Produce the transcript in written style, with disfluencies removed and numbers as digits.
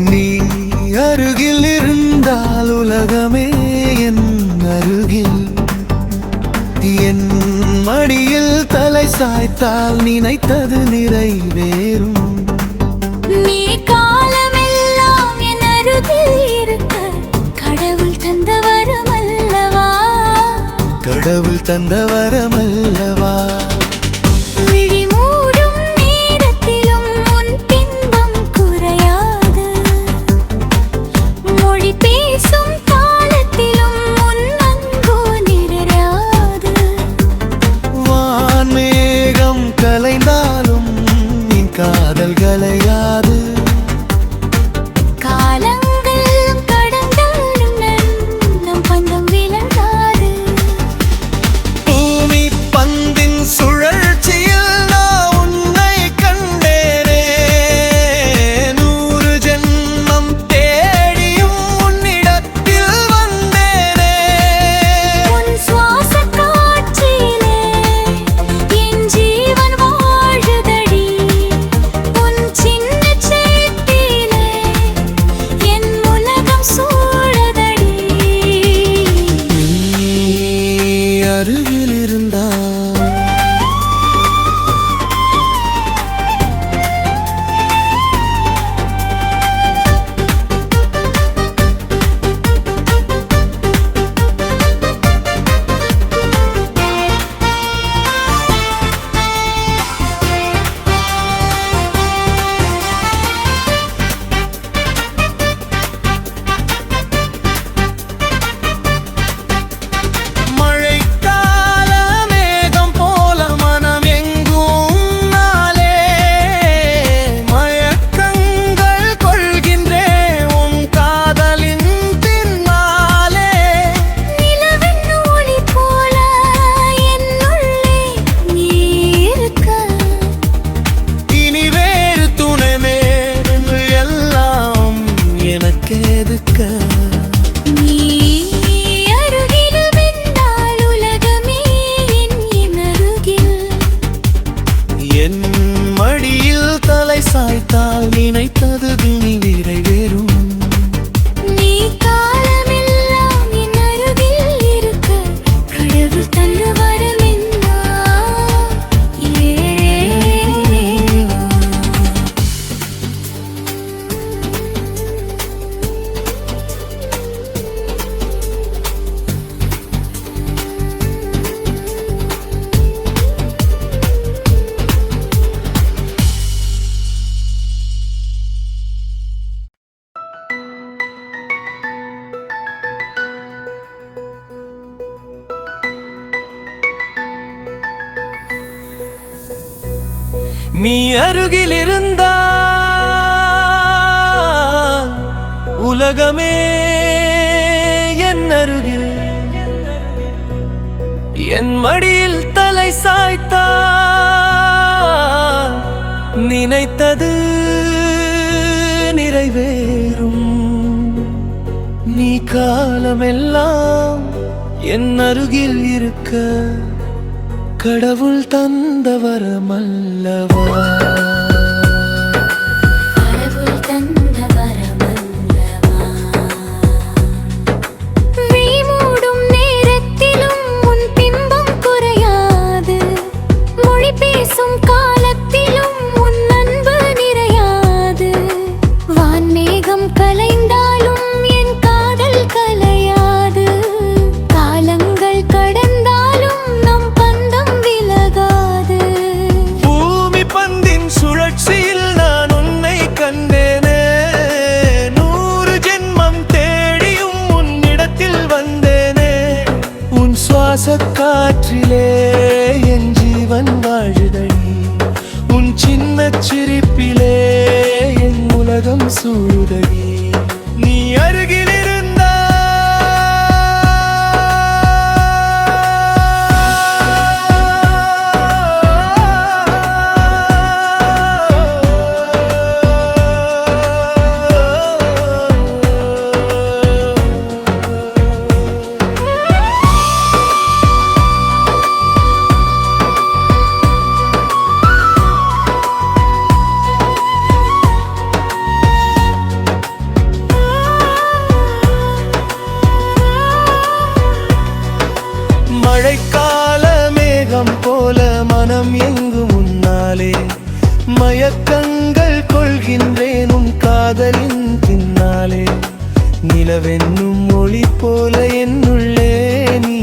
நீ அருகில் இருந்தால் உலகமே என் அருகில், என் மடியில் தலை சாய்த்தால் நினைத்தது நிறைவேறும். நீ காலமெல்லாம் என் அருகில் இருக்க கடவுள் தந்த வரமல்லவா, கடவுள் தந்த வரமல்லவா. கலைந்தாலும் நீ காதல் கலையாது. காலங்கள் கடந்தாலும் நம் பந்தம் விலகாது. பூமி பந்தின் சுழற்சியில் நான் உன்னை கண்டேனே, 100 ஜென்மம் தேடியும் உன்னிடத்தில் வந்தேனே. உன் சுவாச காற்றிலே என் ஜீவன் வாழுதடி, உன் சின்ன சேத்திலே என் உலகம் சூழதடி. நீ அருகில் இருந்தால் சாய்த்தால் நினைத்தது நிறைவேறும். நீ காலமெல்லாம் என் அருகில் இருக்க கடவுள் தந்த வரமென்னா. நீ அருகில் இருந்தால் உலகமே என் அருகில், என் மடியில் தலை சாய்த்தால் நினைத்தது நிறைவேறும். நீ காலமெல்லாம் என் அருகில் இருக்க கடவுள் தந்த வரமல்லவா, கடவுள் தந்த வரமல்லவா. மூடும் நேரத்திலும் உன் பிம்பம் குறையாது, மொழி பேசும் காலத்திலும் உன் அன்பு நிறையாது. வான்மேகம் கலைந்தாலும் என் காதல் கலையாது, காலங்கள் கடந்தாலும் நம் பந்தம் விலகாது. பூமி பந்தின் சுழற்சியில் நான் உன்னை கண்டேனே, 100 ஜென்மம் தேடியும் உன்னிடத்தில் வந்தேனே. உன் சுவாச காற்றிலே என் ஜீவன் வாழுதடி, உன் சின்ன சிரிப்பிலே என் உலகம் சூழுதடி. நீ அருகில் போல மனம் எங்கும் உன்னாலே மயக்கங்கள் கொள்கின்றேன் உன் காதலின் பின்னாலே நிலவென்னும் ஒளி போல என்னுள்ளே நீ